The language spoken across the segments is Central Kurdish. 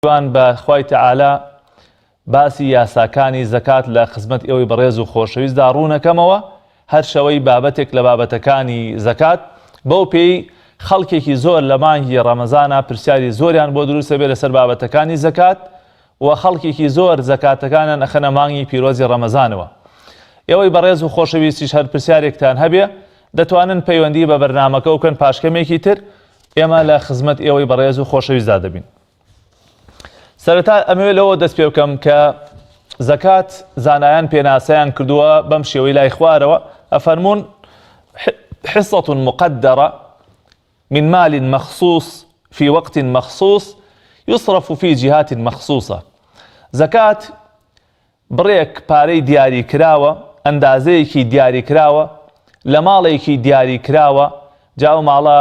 وان بە خوای تەعالا باسی یاساکانی زەکات لە خزمەت ئێوەی بەڕێز و خۆشەویستدا ڕوونەکەمەوە هەر شەوەی بابەتێک لە بابەتەکانی زەکات بەو پێی خەڵکێکی زۆر لە مانگی ڕەمەزانە پرسیاری زۆریان بۆ دروستە بێت لەسەر بابەتەکانی زەکات و خەڵکێکی زۆر زەکاتەکانیان ئەخەنە مانگی پیرۆزی ڕەمەزانەوە. ئێوەی بەڕێز و خۆشەویستیش هەر پرسیارێکتان هەبێ دەتوانن پەیوەندی بە بەرنامەکە بکەن پاشکەمێکی تر ئێمە لە خزمەت ئێوەی بەڕێز و خۆشەویستدا دەبین. سەرەتا ئەمەوێت لەوە دەست پێ بکەم کە زەکات زانایان پێناسەیان کردووە بەم شێوەی لای خوارەوە ئەفەرموون حصة مقدرة من مال مخصوص في وقت مخصوص يصرف في جهات مخصوصة. زەکات بڕێک پارەی دیاری کراوە ئەندازەیەکی دیاری کراوە لە ماڵێکی دیاری کراوە جاو ماڵە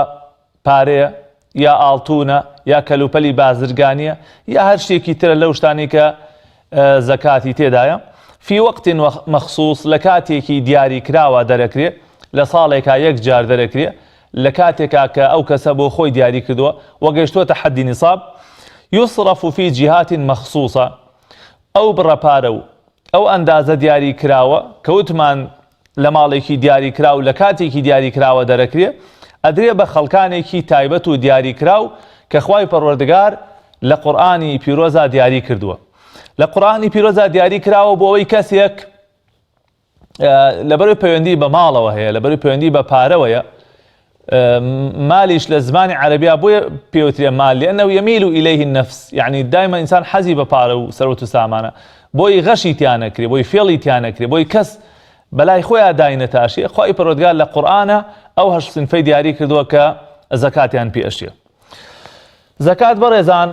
پارەیە یا ئاڵتونە یا کەلوپەلی بازرگانیە یا هەر شتێکی ترە لەو شتانی کە زەکاتی تێدایە فی وەقت مەخصوص لە کاتێکی دیاری کراوە دەرەکرێ لە ساڵێکا یەک جار دەرەکرێ لە کاتێکا کە ئەو کەسە بۆ خۆی دیاری کردووە وەگەیشتووەتە حەدی نیساب یوسڕەف فی جیهات مەخصوصە ئەو بڕەپارە و ئەو ئەندازە دیاری کراوە کەوتمان لە ماڵێکی دیاری کراو لە کاتێکی دیاری کراوە دەرەکرێ ئەدرێ بە خەڵکانێکی تایبەت و دیاری کراو کە خوای پەروەردگار لە قورئانی پیرۆزا دیاری کردووە. لە قورئانی پیرۆزا دیاری کراوە بۆ ئەوەی کەسێک لەبەرەوەی پەیوەندی بە ماڵەوە هەیە لەبەرەوەی پەیوەندی بە پارەوەیە مالیش لە زمانی عەرەبیا بۆیە پێوترێ مال لأنه يميل إليه النفس يعني دائما ئینسان حەزی بە پارە و سەرۆت و سامانە بۆی غەشی تیان نەکرێ بۆی فێڵی تیان نەکرێ بۆی کەس بەلای خۆیان داینەتاشێ خوای پەروەردگار لە قورئانە ئەو هەشت سنفەی دیاری کردووە کە زەکاتیان پێئەشێ. زەکات بەڕێزان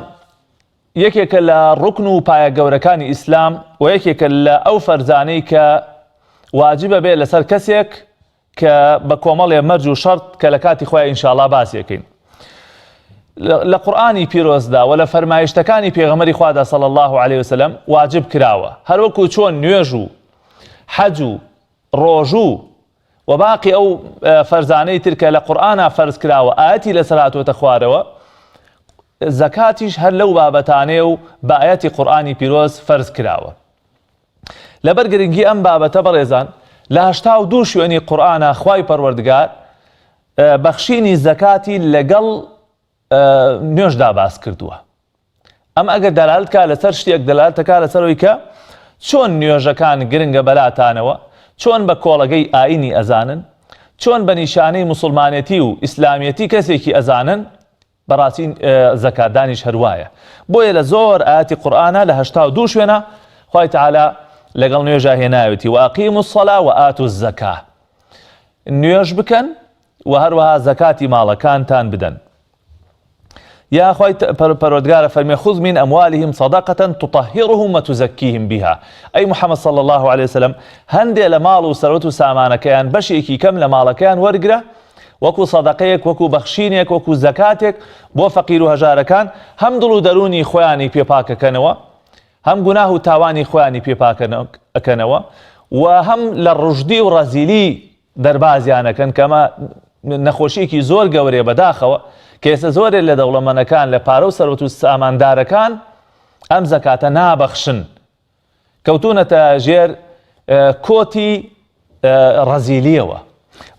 یەکێکە لە ڕوکن و پایە گەورەکانی ئیسلام و یەکێکە لە ئەو فەرزانەی کە واجبە بێت لەسەر کەسێک کە بە کۆمەڵێ مەرج و شەرت کە لە کاتی خۆیان ئینشاءڵڵا باسیەکەین. لە قورئانی پیرۆزدا و لە فەرمایشتەکانی پێغەمبەری خوادا صلی الله عليه وسلم واجب کراوە هەر وەکو چۆن نوێژ و حەج و ڕۆژوو و باقی ئەو فەرزانەی تر کە لە قورئانە فەرز کراوە ئاەتی لەسەر هاتووەتە خوارەوە زەکاتیش هەر لەو بابەتانەیە و بە ئاەتی قورئانی پیرۆز فەرز کراوە. لەبەر گرنگی ئەم بابەتە بەڕێزان لە 82 شوێنی قورئانە خوای پەروەردگار بەخشینی زەکاتی لەگەڵ نوێژدا باس کردووە. ئەم ئەگەر دەلالت کا لەسەر شتێک دەلالتەکا لەسەرەوەی کە چۆن نوێژەکان گرنگە بەلاتانەوە چۆن بە کۆڵەگەی ئاینی ئەزانن چۆن بە نیشانەی موسڵمانەتی و ئیسلامیەتی کەسێکی ئەزانن بەڕاستی زەکاتدانیش هەروایە. بۆیە لە زۆر ئاەتی قورئانە لە 82 شوێنە خوای تەعالا لەگەڵ نوێژە هێناوێتی وەئەقیموا الصەلاة وئاتوا الزەکاة نوێژ بکەن و هەروەها زەکاتی ماڵەکانتان بدەن. یا خوای پەروەردگارە فەرمێ خذ من أموالهم صدقة تطهرهم وتزكيهم بها. ئەی محەممەد صلی الله عليه وسلم هەندێ لە ماڵ و سەرۆت و سامانەکەیان بەشێکی کەم لە ماڵەکەیان وەرگرە وەکو سەدەقەیەک وەکو بەخشینێک وەکو زەکاتێک بۆ فەقیر و هەژارەکان هەم دڵ و دەرونی خۆیانی پێپاکەکەنەوە هەم گوناه و تاوانی خۆیانی پێپاکەنەوە و هەم لە ڕژدی و ڕەزیلی دەربازیانەکەن کەمە نەخۆشیێکی زۆر گەورەیە بەداخەوە کە ئێستا زۆرێک لە دەوڵەمەندەکان لە پارە و سەرۆت و ساماندارەکان ئەم زەکاتە نابەخشن کەوتونەتە ژێر کۆتی ڕەزیلیەوە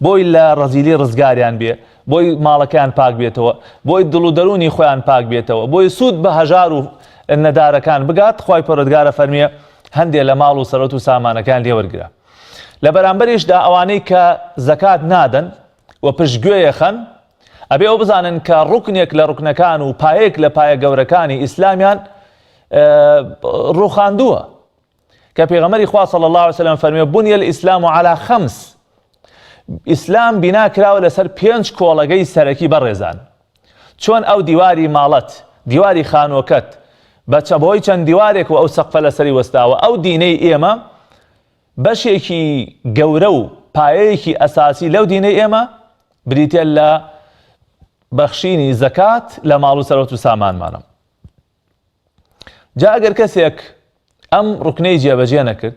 بۆی لە ڕەزیلی ڕزگاریان بێ بۆی ماڵەکەیان پاک بێتەوە بۆی دڵ و دەرونی خۆیان پاک بێتەوە بۆی سوود بە هەژار و نەدارەکان بگات خوای پەروەردگارە فەرمیێ هەندێک لە ماڵ و سەرۆت و سامانەکان لێوەرگرە. لە بەرامبەریشدا ئەوانەی کە زەکات نادەن و پشتگوێیەخەن ئەبێ ئەو بزانن کە ڕوکنێک لە ڕوکنەکان و پایەک لە پایە گەورەکانی ئیسلامیان ڕوخاندووە کە پێغەمبەری خوا صلی الله عليه وسلم فەرمێ بني الإسلام على 5 ئیسلام بینا کراوە لەسەر 5 کۆڵەگەی سەرەکی بەڕێزان چۆن ئەو دیواری ماڵەت دیواری خانۆکەت بە چەبۆی چەند دیوارێک و ئەو سەقفە لەسەری وەستاوە ئەو دینەی ئێمە بەشێکی گەورە و پایەیەکی ئەساسی لەو دینەی ئێمە بریتە لە بەخشینی زەکات لە ماڵ و سەرۆت و سامانمانە. جا ئەگەر کەسێک ئەم ڕوکنەی جێبەجێ نەکرد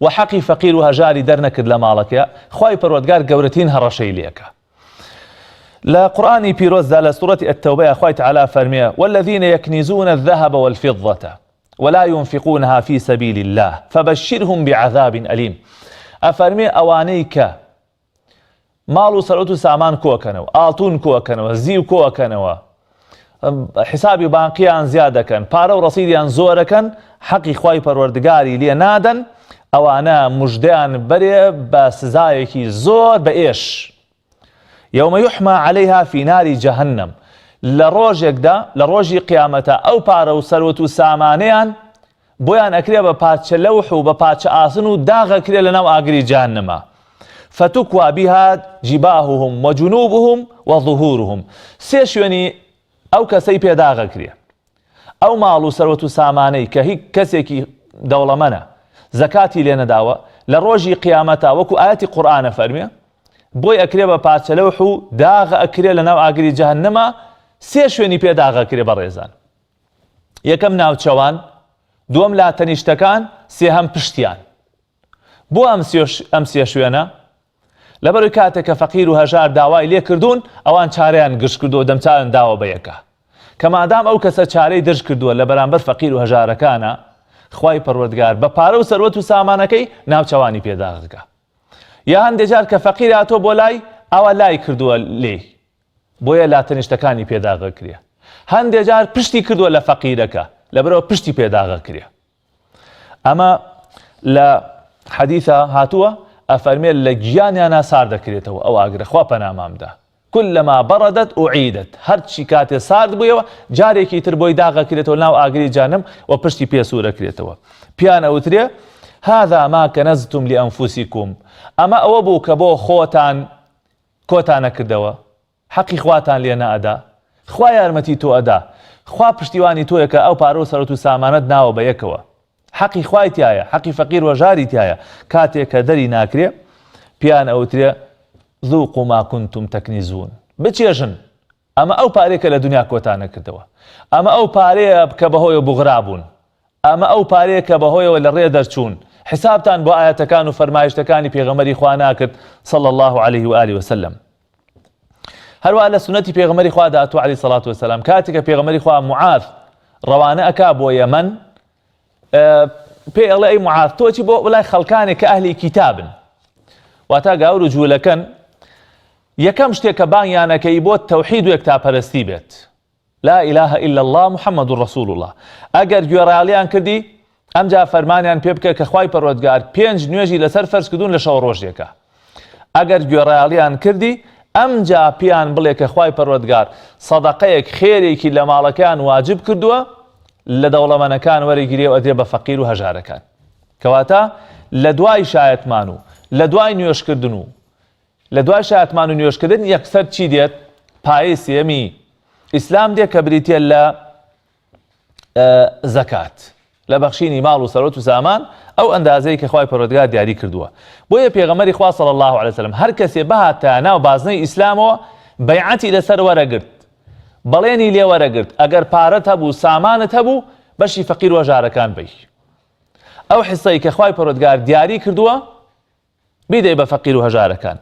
و حەقی فەقیر و هەژاری دەرنەکرد لە ماڵەکەیە خوای پەروەردگار گەورەترین هەڕەشەی لێکە. لقرآن بيروز على سورة التوبة أخوات على فرمية والذين يكنزون الذهب والفضة ولا ينفقونها في سبيل الله فبشرهم بعذاب أليم. أفرمي أوانيك مالو سرعتو سامان كوكنو آلتون كوكنو زيو كوكنو حسابي بانقيان زيادة كان بارو رصيديان زورة كان حقي خواي پروردگاري لي نادن أوانا مجدان بري بسزايكي زور بإيش يوم يحمى عليها في نار جهنم لروجك دا لروجي قيامتا أو بارو سروتو سامانيان بويان أكريا بپاتش لوح وبپاتش آسنو داغ أكريا لناو آقري جهنم فتكوى بها جباههم وجنوبهم وظهورهم سيشوني أو كسي بيداغ أكريا أو مالو سروتو ساماني كهي كسيكي دولمنا زكاتي لنا داوة لروجي قيامتا وكو آياتي قرآن فرمية بوي أكريا بپاتش لوحو داغ أكريا لناو آقري جهنم سيشوني بيداغ أكريا بريزان يكم ناو تشوان دوم لا تنشتكان سيهم پشتيان بو أمسي شوينا لبرو كاتك فقير وهجار داوای لێ کردوون ئەوان چارەیان گشت کردووە دەمچارن داوە بەیەکە کەمادام ئەو کەسە چارەی درژ کردووە لە بەرامبەر فەقیر و هەژارەکانە خوای پەروەردگار بە پارە و سەروەت و سامانەکەی ناوچەوانی پێداغەکە یا هەندێک جار کە فەقیر هاتۆ بۆ لای ئەوە لای کردووە لێ بۆیە لاتەنیشتەکانی پێداغە کرێ هەندێک جار پشتی کردووە لە فەقیرەکە لەبەرەوە پشتی پێداغە کرێ ئەمە لە حەدیثە هاتووە أفرمي لجيانيانا سار دكريتو أو أقرأ خوا بنامام ده كلما بردت أعيدت هرشي كاتي سار بويوا جاري كي تربوي داغا كريتو ناو أقري جانم وبشتي بيسورة كريتو بيانا وتريا هذا ما كنزتم لأنفسكم أما أوبو كبو خوتان كوتانا كردوا حقي خواتان لينا أدا خوا يارمتي تو أدا خوا بشتيواني تو يكا أو بارو سرطو سامانت ناو بيكوا حقي خواي تيايا حقي فقير وجاري تيايا كاتيك دري ناكري بيان أوتريا ذوقوا ما كنتم تكنزون بتشيجن أما أو باريك لدنيا كوتانا كردوا أما أو باريك كبهوي بغرابون أما أو باريك كبهوي ولا ريدرشون حسابتان بو آياتكان وفرمايشتكاني بيغمري خواناكت صلى الله عليه وآله وسلم هل وعلى سنتي بيغمري خوا داتو عليه الصلاة والسلام كاتيك بيغمري خوا معاذ روانا أكاب ويمن بي الله أي معاذ توتي بو ولاي خلقاني كأهلي كتاب واتا قاولو جولكن يكم شتيك بانيانا كيبوت توحيد ويكتاب هرستي بيت لا إله إلا الله محمد رسول الله أجر جوراليان كردي أم جا فرمانيان بيبكا كخواي پروردگار پێنج نوێژی لەسەر فەرز کردوون لە شەو ڕۆژێکە ئەگەر گوێڕایالیان کردی ئەم جا پیان بڵێ کە خوای پەروەردگار سەدەقەیەک خێرێکی لە ماڵەکان واجب کردووە لە دەوڵەمەندەکان وەرەگیرێ و ئەدرێ بە فەقیر و هەژارەکان کەواتە لە دوای شایەتمان و لە دوای نوێژکردن و لە دوای شایەتمان و نوێژکردن یەکسەر چی دێت پایەی سێمی ئیسلام دێ کە بریتە لە زەکات لە بەخشینی ماڵ و سەرۆت و سامان ئەو ئەندازەی کە خوای پەروەردگار دیاری کردووە بۆیە پێغەمبەری خوا صلی الله علیه وسلم هەر کەسێ بەهاتە ناو بازنەی ئیسلامەوە بەیعەتی لەسەر وەرەگرت بەڵێنی لێ وەرەگرت ئەگەر پارەت هەبوو سامانت هەبوو بەشی فەقیر و هەژارەکان بەی ئەو حیسەی کە خوای پەروەردگار دیاری کردووە بیدەی بە فەقیر و هەژارەکان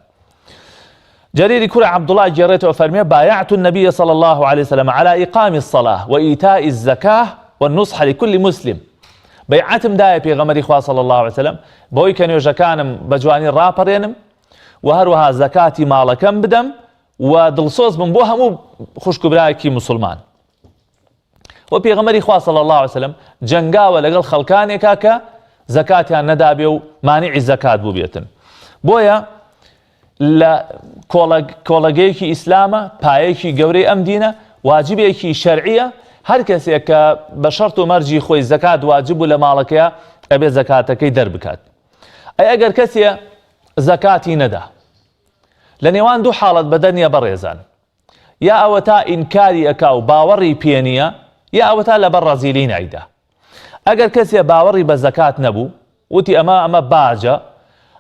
جرير كرة عبد الله جريته وفرميه بايعت النبي صلى الله عليه وسلم على إقام الصلاة وإيتاء الزكاة والنصح لكل مسلم بيعتم داية بيغمري خواه صلى الله عليه وسلم بوي كان يوجكانم بجواني رابرينم وهروها زكاتي مالكم بدم ودلصوص من بوها مو خوشكو برايكي مسلمان وبيغمري خواه صلى الله عليه وسلم جنگاوة لقل خلقاني كاكا زكاتي الندابي ومانع الزكاة بوبيتن بويا لە کۆڵەگەیەکی ئیسلامە پایەیەکی گەورەی ئەم دینە واجبێکی شەرعیە هەر کەسێک کە بە شەرت و مەرجی خۆی زەکات واجب بوو لە ماڵەکەیە ئەبێ زەکاتەکەی دەربکات ئەگەر کەسێ زەکاتی نەدا لە نێوان دوو حاڵەت بەدەنیە بەڕێزان یا ئەوە تا ئینکاری ئەکا و باوەڕی پێ نییە یا ئەوە تا لەبەر ڕەزیلی نایدا ئەگەر کەسێ باوەڕی بە زەکات نەبوو وتی ئەمە باجە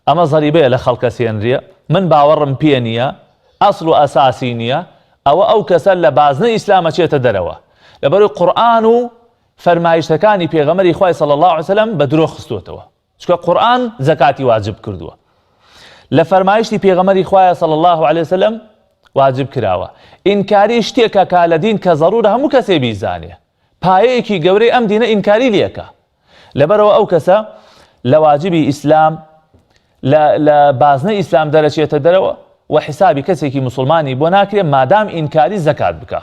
ئەمە زەریبەیە لە خەڵکە سێنرێ من باوەڕم پێ نییە ئەسڵ و ئەساسی نییە ئەو کەسە لە بازنەی ئیسلامە چێتە دەرەوە لەبەرەوەی قورئان و فەرمایشتەکانی پێغەمبەری خوای صلی الله علیه وسلم بە درۆ خستووەتەوە چونکە قورئان زەکاتی واجب کردووە لە فەرمایشتی پێغەمبەری خوای صلی الله علیه وسلم واجب کراوە. ئینکاری شتێکە کە لە دین کە زەڕورە هەموو کەسێ بیزانێ. پایەیەکی گەورەی ئەم دینە ئینکاری لێکە. لەبەرەوە ئەو کەسە لە واجبی ئیسلام لە بازنەی ئیسلام دەرەچێتە دەرەوە و حسابی کەسێکی مسلمانی بۆ ناکرێت مادام ئینکاری زەکات بکە.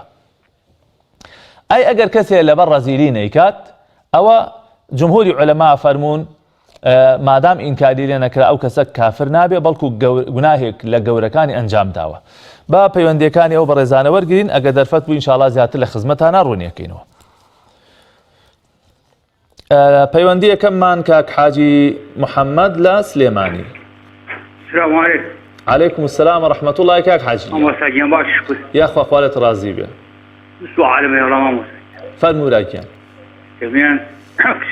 ئەی ئەگەر کەسێ لەبەر ڕەزیلی نەیکات ئەوە جمهوری عولەما فەرموون مادام ئینکاری لێ نەکرا ئەو کەسە کافر نابێ بەڵکو گوناهێک لە گەورەکانی ئەنجام داوە. با پەیوەندیەکانی ئەو بەڕێزانە وەرگرین ئەگە دەرفەت بوو ئینشاڵڵا زیاتر لە خزمەتانە ڕوونیەکەینەوە. پەیوەندی یەکەممان کاک حاجی محەممەد لە سلێمانی. السلام عليكم. عليكم السلام ورحمة الله كاك حاجي. مساجين باش شكر. يا أخوة خوالة رازي بيه. مسوا عالم يا راموس. فرموا راكيان. كمان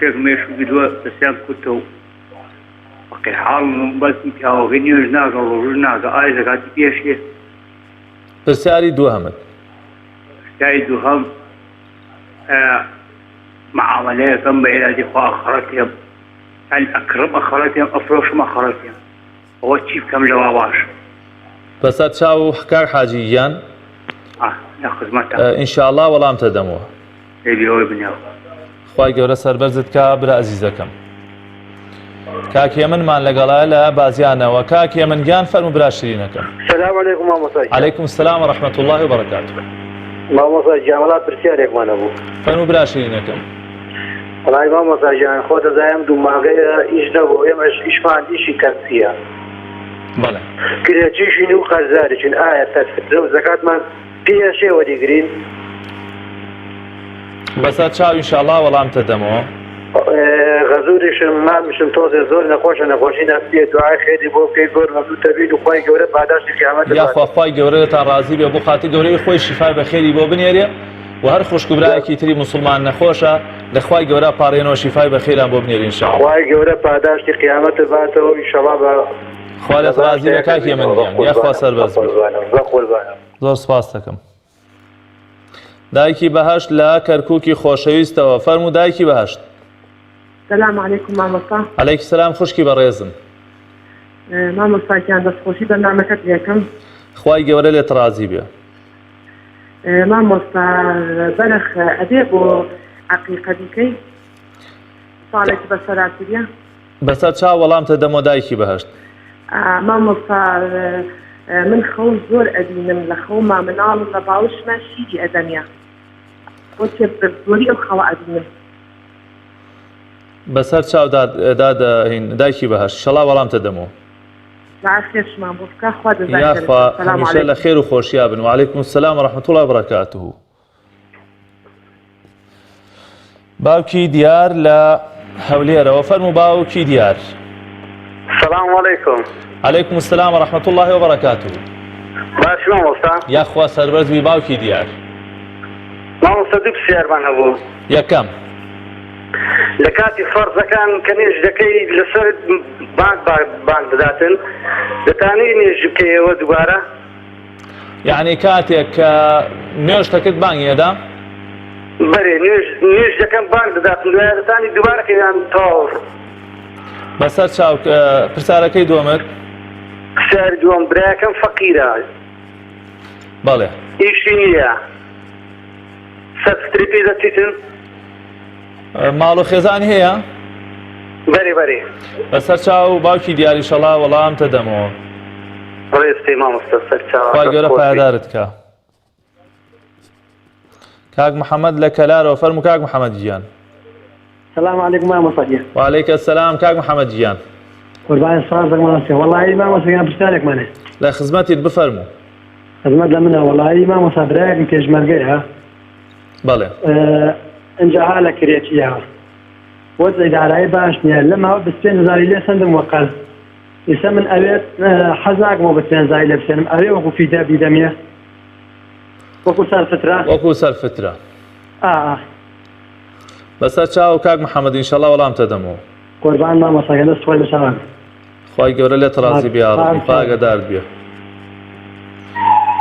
شيخ ميش بدوا بسيام كتو. وقي حال بس كاو غنيوز ناقة ورناقة آيزة قاعد بيشي. برسالي دوهمت. برسالي دوهم. معاملة كم بعلاج آخرتهم. يعني أكرم آخرتهم أفروش ما آخرتهم. هو تشيف كم لواواش. بس تشاو كاك حاجيان. يا خدمتها. إن شاء الله والله امتدموه. يبي هو ابنه. خواهي قورة سربرزت كابر عزيزكم. كاك يمن مان لقلاء لا بازيانا وكاك يمن جان فرمو براشرينكم. السلام عليكم ماما صاحب. عليكم السلام ورحمة الله وبركاته. ماما صاحب جاملات برسيارك ما نبو. فرمو براشرينكم. والله ماما صاحب جان خود زايم دو ماغي إيش نبو يمش إيش فان إيشي كرسيا. بله. كده تيجي نو خزاري شن آية تفسر زكاة من فيها شيء ودي قرين. بس تشاو إن شاء الله والله امتدموه. غزوريش ما مشم توزي زور نخوشي نفسي دعاء خيري بو كي قول مبدو تبيد وخواهي قورت بعداش القيامات يا أخوة خواهي قورتان رازي بي بو خاطي قوري خوي شفاء بخيري بو بنيري وهر خوش كبرايكي تري مسلمان نخوشة لخواهي قورا بارينو شفاء بخيران بو بنيري إن شاء الله. خواهي قورت بعداش القيامات بعده إن شاء الله خوالت رازي بكاك يمنيان يا أخوة سربز بي. زور سپاس دەکەم. دایکی بەهەشت لە کەرکووکی خۆشەویستەوە فەرموو دایکی بەهەشت. السلام عليكم مامۆستا. عەلەیکی سەلام خوشکی بەڕێزم. مامۆستاکیان دەستخۆشی بەرنامەکەت یەکەم. خوای گەورە لێت ڕازی بێ. مامۆستا بەرەخ ئەبێ بۆ عەقیقە بیکەی ساڵێکی بەسەراتیە. بەسەر چاو وەڵامتە دەمۆ دایکی بەهەشت. مامۆستا من خەو زۆر ئەبینم لە خەوما مناڵ لە باوشمە شیری ئەدەمیە. بۆ تێ زۆری ئەو خەوە ئەبینم. بەسەر چاو دادەهین دایکی بەهەشت شەڵا وەڵامتە دەمۆ. باشێشمان بۆ بکە خوا دەزانێت. یاخوا هەمیشە لە خێر و خۆشیا بن. وعەلەیکم السلام ورحمة الله وبركاته. باوکی دیار لە هەولێرەوە فەرموو باوکی دیار. السلام عليكم. عليكم السلام ورحمة الله وبركاته. باش مامۆستا. يا أخوة سربرز بي باوکی دیار. مامۆستا دوو پرسیارمان هەبوو. یەکەم. لە کاتی فەرزەکان کە نوێژەکەی لەسەر بانگ بداتن دەتانەی نوێژ بکەیەوە دووبارە؟ یعنی کاتێک کە نوێژ دەکرد بانگێدا؟ بەرێ نوێژ دەکەم بانگ دەداتن دوایە دەتانی دووبارەکەیان تەواو. بەسەر چاو پرسیارەکەی دووەمت؟ پرسیاری دووەم برایەکەم فەقیرە. بەڵێ. ئیشی نییە. سەرفتری پێ دەچیتن؟ ماڵ و خێزانی هەیە؟ بەرێ. بەسەر چاو باوکی دیاری شەڵا وەڵامتە دەمەوە. ڕێستی مامۆستا سەر چاو. خوای گەورە پایدارت کە. کاک محەممەد لە کەلارەوە فەرموو کاک محەممەد گیان. السلام عليكم مامۆستا. وعەلەیکە السلام کاک محەممەد گیان. قوربان سازێک مامۆستا. وەڵاهی مامۆستایان پرسیارێکمانێ. لە خزمەتیت بفەرموو. خزمەت لە منە وەڵاهی مامۆستا برایەکی پێشمەرگەیە. بەڵێ. ئەنجەها لە کرێچیەوە. وەزعی دارایی باش نییە لەماوە بە 2000 لێ سندم وەقەل. ئێستا من ئەوێت حەزاکمەوە بە 2000 لێ بسێنم ئەوێ وەکو فیدا بیدەمیە. وەکو سەرفترە. وەکو سەرفترە. بەسەر چاو کاک محەممەد ئینشەڵڵا وەڵامتە دەمەوە. قوربان مامۆستاکە دەست خۆی لەسەران. خوای گەورە لێت ڕازی بێ ئاڕۆ پاگەدار بێ.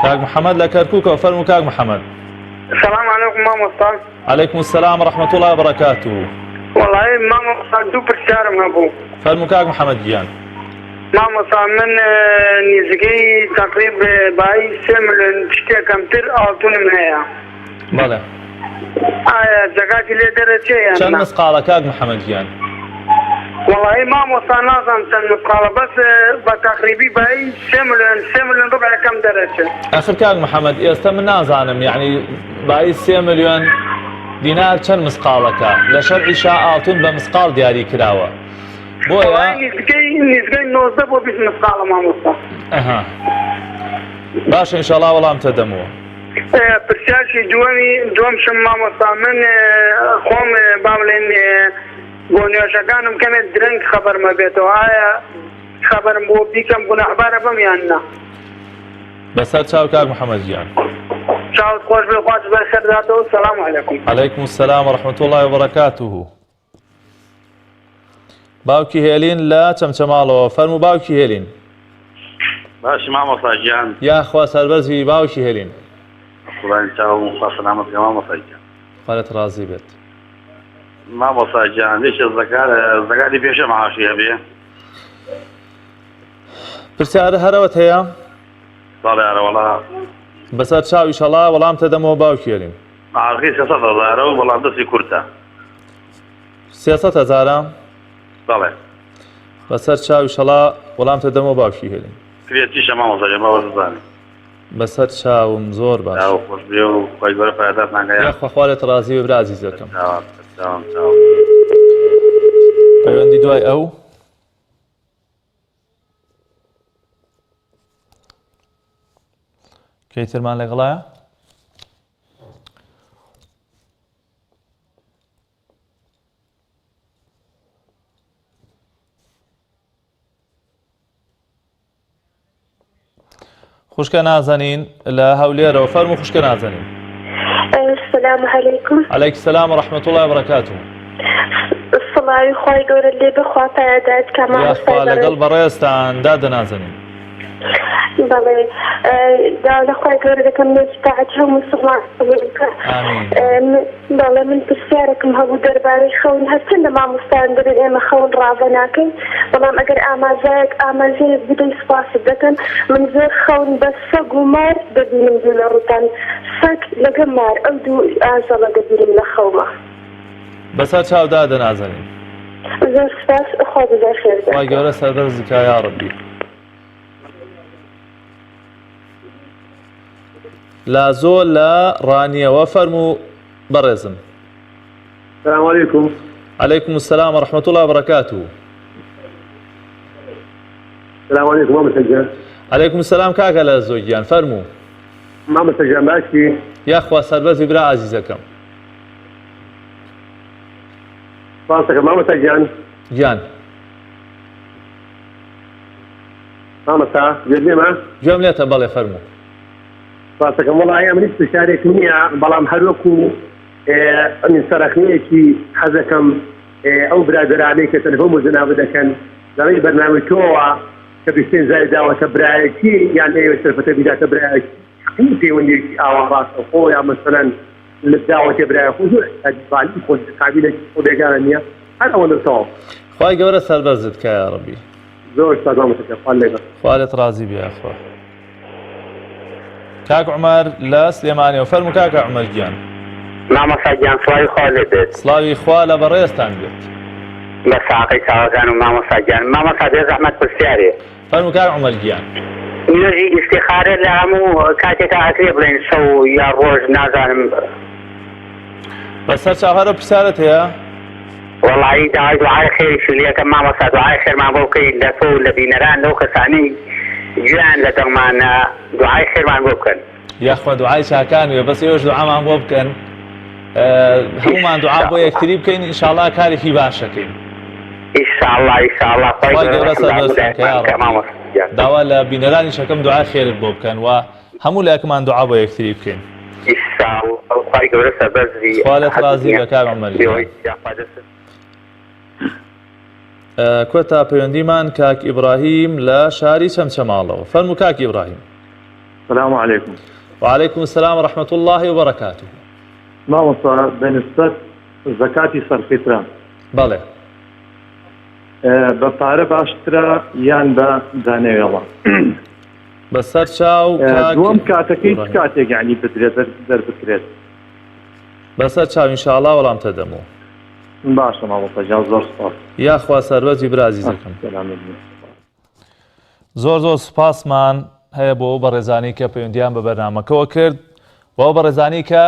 کاک محەممەد لە کەرکووکەوە فەرموو کاک محەممەد. السلام عليكم مامۆستا. عليكم السلام ورحمة الله وبركاته. والله مامۆستا دوو پرسیارم هەبوو. فەرموو کاک محەممەد گیان. مامۆستا من نزیکەی تقریب بای 3 ملیۆن شتێک کەمتر ئاڵتونم هەیە. بەڵێ ئایا زەکاتی لێ دەرەچێ چەند مسقالە کاک محەممەد گیان؟ وڵی مامۆستا نازانم چەند مسقالە بەس بە تقریبی بای 3 ملیۆن ڕبعەکەم دەرەچێت. آخر کاک محەممەد ئێستا من نازانم یعنی بای 3 ملیۆن دینار چەند مسقالەکە لە شەرعی شا ئاڵتون بە مسقال دیاری کراوە بۆیە نزگەی 90 بۆ 20 مسقالە مامۆستا. باشە ئینشاڵڵا وەڵامتە دەمەوە. پرسیارکی دووەمشم مامۆستا من خۆم با بڵێن بۆ نوێژەکانم کەمێک درەنگ خەبەرمە بێتەوە ئایا خەبەرم بۆ بیکەم گوناحبارە بەم یان نا؟ بەسەر چاو کاک محەممەد گیان. چاوت خۆش بێ خوات بەخێرداتەوە. سەلام عەلەیکوم. عەلەیکم السەلام وەڕەحمەتوڵڵی وبەرەکاتوه. باوکی هێلین لە چەمچەماڵەوە فەرموو باوکی هێلین. باشی مامۆستا گیان. یاخوا سەربەرزی باوکی هێلین. خدای چاو خوا سەلامەت بێ مامۆستا گیان. خالت ڕازی بێت. مامۆستا گیان لێشە زەکاتی پێشە مەعاشی هەبێ؟ پرسیارە هەرەوەت هەیە؟ بەڵێ ئەرەوەڵا بەسەر چاو ئیشەڵڵا وەڵامتە دەمەوە باوکی هێلین. معاشی 300,000 و بەڵام دەستی کورتە. 300,000 بەڵێ بەسەر چاو ئیشەڵڵا وەڵامتە دەمەوە باوکی هێلین. کرێتیشە مامۆستا گیان باوە زانێ. بەسەر چاوم زۆر باش. چاو خۆش بێ و خۆی گەورە پایدات ناگەیان. یاخوا خوالت ڕازی بێ برا عەزیزەکەم. چاو پەیوەندی دوای ئەو کەیترمان لەگەڵایە؟ خوشکە نازەنین لە هەولێرەوە فەرموو خوشکە نازەنین. السلام عليكم. عليك السلام ورحمة الله وبركاته. الصلاة خوي قول اللي بخوا تعداد كمان يا أخوة لقلب ريستان داد نازنين. بلي دولة خوي قول لك من بتاعتهم والصلاة آمين. بلي من بسيارك مهو درباري خون هالسنة ما مستندر إما خون رابناكي والله ما أقدر أعمل زي بدي سباس بدكن من زي خون بس قمار بدي من زي الروتان سك لقمار أودو أنزل قدر من الخومة. بس هاتشاو داد نازنين. زي سباس أخذ زي خير. واي قولة سرزك يا ربي. لا زول لا رانيا وفرمو برزم. السلام عليكم. عليكم السلام ورحمة الله وبركاته. السلام عليكم ماما سجان. عليكم السلام كاكا للزوجيان فرمو. ماما سجان ماشي. يا أخوة سربزي برا عزيزكم. فاسك ماما سجان. جان. ماما سا جدي ما. جملة بالي فرمو. فاسك والله أيام نفس شارك مية بلام هروكو من سرخنيكي حزكم أو برادر عليك تلفون وزنا بدكن زي برنامج كوا كبستين زايدة وتبرايكي يعني إيه سلفة بدا تبرايكي حقيقي وندي أوراق أخويا مثلا الدعوة تبرايكي وزور أجبالي خود قابلة ودقانية هذا هو الصواب. خواهي قولة سربزتك يا ربي. زوج سلامتك قال لي خالد رازي بيا أخوة. كاك عمر لا سليماني وفرمو كاك عمر جيان. ماما سجان سلاوی خالد. سلاوی خواله بريستان بيت. بس عقي ساوزان وماما سجان. ماما سجان زحمت بالسيارة. فرمو كاك عمر جيان. نجي استخارة لعمو كاتك أكريب لين سو يا روج نازان. بس هرشا هرو بسالتها. والله دعاء خير شو ليك ماما سا دعاء خير ما بوكي لسو لبينران لو خساني جيان لدغمان دعاء خير ما بوكن. يا أخوة دعاء شاكان بس يوش دعاء ما بوبكن. هما دعاء بو يكتريب كين إن شاء الله كاري في باشا كين. إن شاء الله طيب يا رب. دعوة لبينران شكم دعاء خير بوبكن وهمو لأكمان دعاء بو يكتريب كين. إن شاء الله طيب ورسا بزي. خالد رازي بكار عمر. كوتا بيونديمان كاك إبراهيم لا شاري شمشمالو فرمو كاك إبراهيم. السلام عليكم. وعليكم السلام ورحمة الله وبركاته. ما وصل بنسبة زكاة صرفتران. بله. بە پارە باشترە یان بە دانەوێڵە بەسەر چاو دووەم کاتەکەی چ کاتێک یعنی بدرێت دەربکرێت بەسەر چاو ئینشاءڵڵا وەڵام تەدەمەوە باشە مامۆستاجان زۆر سپاس یاخوا سەربەزی برازیزەکەم زۆر سوپاسمان هەیە بۆ ئەو بەڕێزانی کە پەیوەندیان بە بەرنامەکەەوە کرد و ئەو بەڕێزانی کە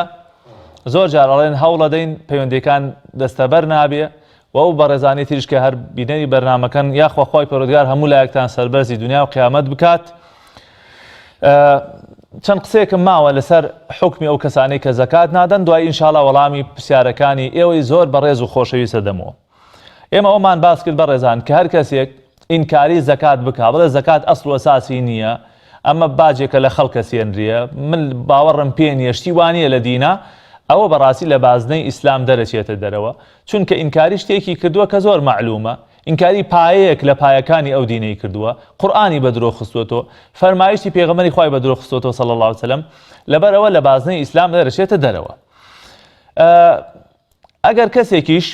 زۆر جار ئەڵێن هەوڵە دەین پەیوەندیەکان دەستەبەر نابێ و ئەو بەڕێزانی تریش کە هەر بینەری بەرنامەکەن یاخوا خۆی پەروەردگار هەموو لایەکتان سەربەرزی دنیا و قیامەت بکات. چەند قسەیەکم ماوە لەسەر حکمی ئەو کەسانەی کە زەکات نادەن، دوای ئینشاڵڵا وەڵامی پرسیارەکانی ئێوەی زۆر بەڕێز و خۆشەویستە دەمەوە. ئێمە ئەومان باس کرد بەڕێزان کە هەر کەسێک ئینکاری زەکات بکا بڵێ زەکات ئەسڵ و ئەساسی نییە، ئەمە باجێکە لە خەڵکە سێنریە، من باوەڕم پێ نییە، شتی وانە لە دینە، ئەوە بەڕاستی لە بازنەی ئیسلام دەرەچێتە دەرەوە، چونکە ئینکاری شتێکی کردووە کە زۆر معلومە، ئینکاری پایەیەک لە پایەکانی ئەو دینەی کردووە، قورئانی بە درۆ خستووەتەوە، فەرمایشتی پێغەمبەری خوای بە درۆ خستووەتەوە صلی الله علیه وسلم، لەبەرەوە لە بازنەی ئیسلام دەرەچێتە دەرەوە. ئەگەر کەسێکیش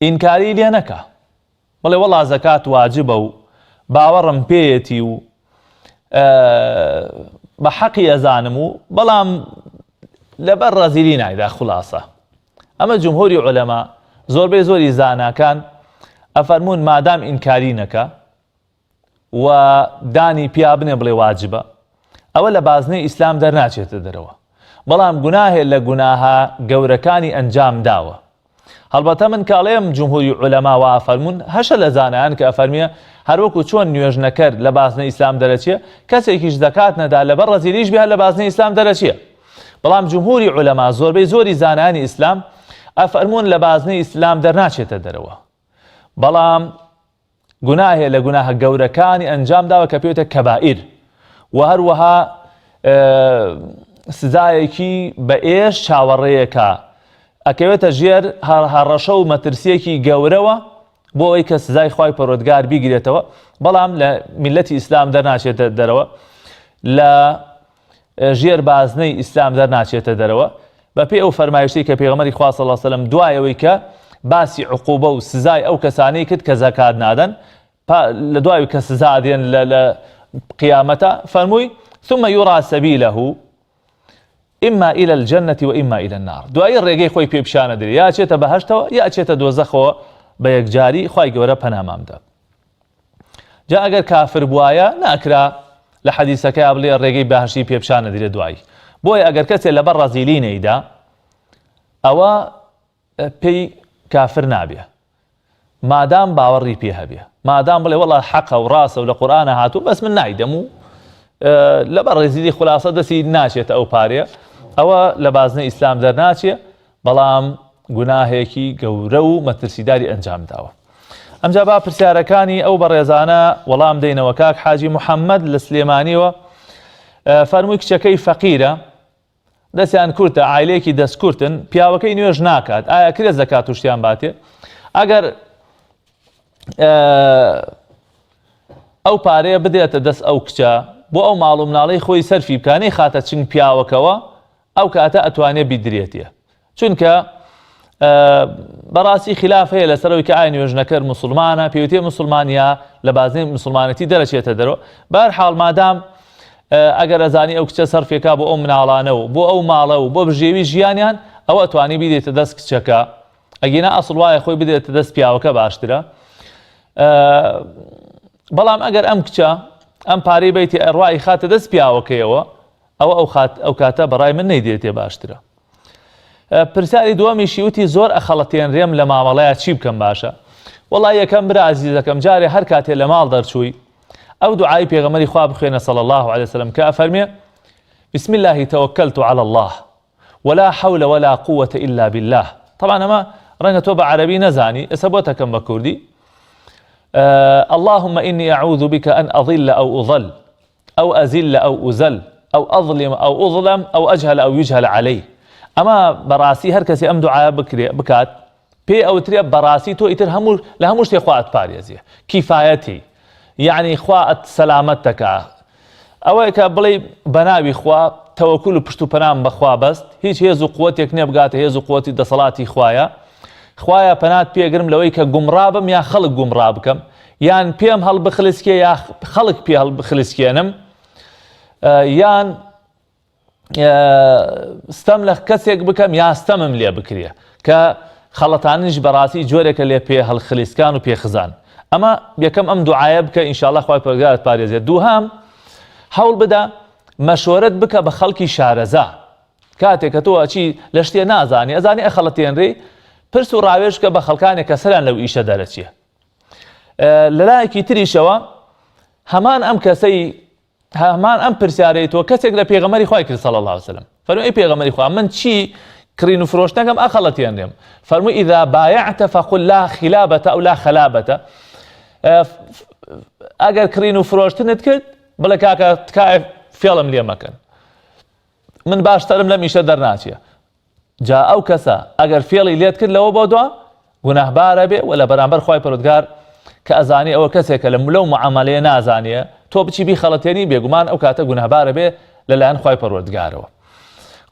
ئینکاری لێ نەکا، بڵێ وەڵا زەکات واجبە و باوەڕم پێیەتی و بە حەقی ئەزانم و بەڵام لەبەر ڕەزیلی نایدا خولاسە. ئەمە جمهوری عولەما زۆربەی زۆری زاناکان ئەفەرمون مادام ئینکاری نەکە و دانی پیا بنێ بڵێ واجبە، ئەوە لە بازنەی ئیسلام دەرناچێتە دەرەوە، بەڵام گوناهێ لە گوناها گەورەکانی ئەنجام داوە. هەڵبەتە من کاڵێم جمهوری عولەما وا ئەفەرمون هەشە لە زانایان کە ئەفەرمیە هەروەکو چۆن نوێژنەکەر لە بازنەی ئیسلام دەرەچیە، کەسێکیش زەکات نەدا لەبەر ڕەزیلیش بێ لە بازنەی ئیسلام دەرەچیە. بەڵام جمهوری عولەما زۆربەی زۆری زانایانی ئیسلام ئەفەرمون لە بازنەی ئیسلام دەرناچێتە دەرەوە، بەڵام گوناهێ لە گوناهە گەورەکانی ئەنجام داوە کە پێوتە کەبائیر و هەروەها سزایەکی بە ئێش چاوەڕێیەکە ئەکەوێتە ژێر هەڕەشە و مەترسیەکی گەورەوە بۆ ئەوەی کە سزای خوای پەروەردگار بیگرێتەوە، بەڵام لە میلەتی ئیسلام دەرناچێتە دەرەوە، لە ژێر بازنەی ئیسلام دەرناچێتە دەرەوە، بەپێی ئەو فەرمایشتەی کە پێغەمبەری خوا صلی الله علیه وسلم دوایەوەی کە باسی عقوبە و سزای ئەو کەسانەی کرد کە زەکات نادەن، لە دوای کە سزا دێن لە قیامەتە فەرمووی ثم يرى سبيله إما إلى الجنة وإما إلى النار. دوای ڕێگەی خۆی پێپیشانە دێت، یا چێتە بەهەشتەوە یا چێتە دۆزەخەوە بە یەکجاری، خوای گەورە پەنامامدا. جا ئەگەر کافر بوایە ناکرا لە حەدیسەکەی بڵێ ڕێگەی بەهەشتی پێپیشانە دێت دوایی. بۆیە ئەگەر کەسێ لەبەر ڕەزیلی نەیدا ئەوە پێی کافر نابێ، مادام باوەڕی پێ هەبێ، مادام بڵێ وەڵا حەقە و ڕاستە و لە قورئانە هاتوو بەس من نایدەم و لەبەر ڕێزیلی خولاسە دەستی ناچێتە ئەو پارەیە، ئەوە لە بازنەی ئیسلام دەرناچێ، بەڵام گوناهێکی گەورە و مەترسیداری ئەنجام داوە. ئەمجا با پرسیارەکانی ئەو بەڕێزانە وەڵام دەینەوە. کاک حاجی محەممەد لە سلێمانیەوە فەرمووی کچەکەی فەقیرە، دەستیان کورتە، عایلەیەکی دەستکورتن، پیاوەکەی نوێژ ناکات، ئایا کرێت زەکات و شتیان باتێ؟ ئەگەر ئەو پارەیە بدێتە دەست ئەو کچە بۆ ئەو ماڵ و مناڵەی خۆی سەرفی بکانەی خاتە چنگ پیاوەکەوە، ئەو کاتە ئەتوانێت بیدرێتیە، چونکە بەڕاستی خلاف هەیە لەسەرەوەی کە ئایا نوێژنەکەر موسڵمانە، پێوتێ موسڵمانیا لە بازنەی موسڵمانەتی دەرەچێتە دەرەوە. بەهەرحاڵ مادام ئەگەر ئەزانی ئەو کچە سەرفێکا بۆ ئەو مناڵانە و بۆ ئەو ماڵە و بۆ بژێوی ژیانیان، ئەوە ئەتوانی بیدێتە دەست کچەکە، ئەگەنا ئەسڵ وایە خۆی بدێتە دەست پیاوەکە باشترە. بەڵام ئەگەر ئەم کچە ئەم پارەی بیتی ئەڕوای خاتە دەست پیاوەکەیەوە، ئەوە ئەو کاتە بەڕای من نەیدێتێ باشترە. پرسیاری دووەمیشی وتی زۆر ئەخەڵەتێنرێم لە مامەڵەیە چی بکەم باشە؟ وەڵای یەکەم برا عەزیزەکەم جارێ هەر کاتێ لە ماڵ دەرچووی ئەو دوعای پێغەمبەری خوا بخوێنە صلی الله عليه وسلم کە ئەفەرمێ بسم الله توكلت على الله ولا حول ولا قوة إلا بالله. طبعا ئەمە ڕەنگە تۆ بە عەرەبی نەزانی، ئێستا بۆ تەکەم بە کوردی. اللهم إني أعوذ بك أن أضل أو أضل أو أزل أو أزل أو أظلم أو أظلم أو أجهل أو يجهل علي. ئەمە بەڕاستی هەر کەسی ئەم دوعایە بکات پێی ئەوترێ بەڕاستی تۆ ئیتر لە هەموو شتێک خوا ئەتپارێزیە، کیفایەتی، یعنی خوا ئەتسەلامەت دەکا. ئەوەیە کە بڵێ بەناوی خوا تەوەکول و پشت و پەنام بەخوا بەست، هیچ هێز و قووەتێک نێ بگاتە هێز و قووەتی دەسەڵاتی خوایە، خوایە پەنات پێگرم لەوەی کە گومڕابم یا خەڵک گومڕا بکەم یان پێم هەڵ بخلیسکێ یا خەڵک پێ هەڵ بخلیسکێنم یان ستەم لە کەسێک بکەم یا ستەمم لێ بکرێ کە خەڵەتانش بەڕاستی جۆرێکە لێ پێ هەڵخلیسکان و پێخزان ئەمە یەکەم ئەم دوعایە بکە ئینشاءڵڵا خوای پەروەردگارت پارێزێت دووهام هەوڵ بدە مەشوەرەت بکە بە خەڵکی شارەزا کاتێک کە تۆ ئەچی لە شتێ نازانی ئەزانی ئەخەڵەتێنڕی پرس و ڕاوێژ کە بە خەڵکانێک کە سەریان لەو ئیشە دەرەچیە لەلایەکی تریشەوە هەمان ئەم پرسیارەی تۆ کەسێک لە پێغەمبەری خوای کرد صلی الله علیه وسلم فەرمووی ئەی پێغەمبەری خوا من چی کڕین و فرۆش نەکەم ئەخەڵەتێنرێم فەرمووی ئیذا بایعت فقل لا خلابة أو لا خلابة ئەگەر کڕین و فرۆشتنت کرد بڵێ کاکە تکایە فێڵم لێ مەکەن من باشترم لەم ئیشە دەرناچێ جا ئەو کەسە ئەگەر فێڵی لێت کرد لەوە بۆ دوا گوناهبارە بێ و لە بەرامبەر خوای پەروەردگار کە ئەزانی ئەوە کەسێکە لەو معامەلەیە نازانیە تۆ بچی بیخەڵەتێنی بێگومان ئەو کاتە گوناهبارە بێ لەلایەن خوای پەروەردگارەوە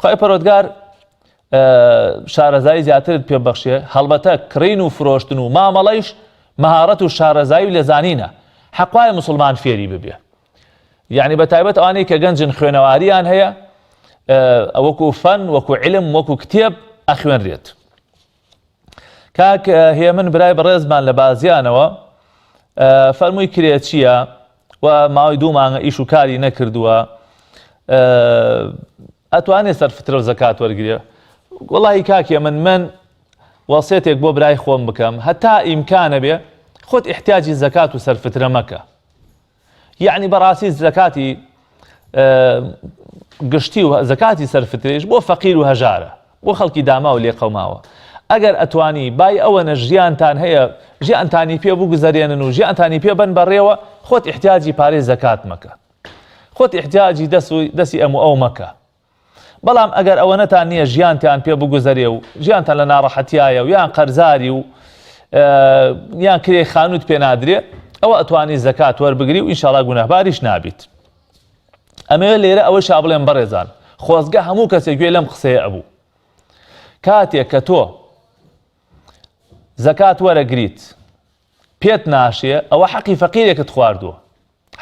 خوای پەروەردگار شارەزایی زیاترت پێبەخشێ هەڵبەتە کڕین و فرۆشتن و مامەڵەیش مەهارەت و شارەزایی و لێزانینە حەقوایە موسڵمان فێری ببێ یعنی بە تایبەت ئەوانەی کە گەنجن خوێنەواریان هەیە وەکو فەن وەکو علم وەکو کتێب ئەخوێنرێت کاک هێمن برای بەڕێزمان لە بازیانەوە فەرمووی کرێ چییە و ماوەی 2 مانگە ئیش و کاری نەکردووە ئەتوانێت سەرفترە و زەکات وەرگرێ وەڵی کاکێ من وەسیەتێک بۆ برای خۆم بکەم هەتا ئیمکانە بێ خۆت احتیاجی زەکات و سەرفترە مەکە یعنی بەڕاستی زەکاتی گشتی و زەکاتی سەرفترێش بۆ فەقیر و هەژارە بۆ خەڵکی داما و لێ قەوماوە ئەگەر ئەتوانی بای ئەوەنە ژیانتان هەیە ژیانتانی پێ بگوزەرێنن و ژیانتانی پێ بن بەڕێوە خۆت احتیاجی پارەی زەکات مەکە خۆت احتیاجی دەستی ئەم و ئەو مەکە بەڵام ئەگەر ئەوە نەتان نییە ژیانتان پێ بگوزەرێ و ژیانتان لە ناڕەحەتیایە و یان قەرزاری و یان کرێ خانووت پێ نادرێ ئەوە ئەتوانی زەکات وەربگری و ئینشاڵڵا گوناهباریش نابیت ئەمەوێت لێرە ئەوەی شا بڵێن بەڕێزان خۆزگە هەموو کەسێک گوێ لەم قسەیە ئەبوو کاتێک کە تۆ زەکات وەرەگریت پێت ناشێ ئەوە حەقی فەقیرێکت خواردووە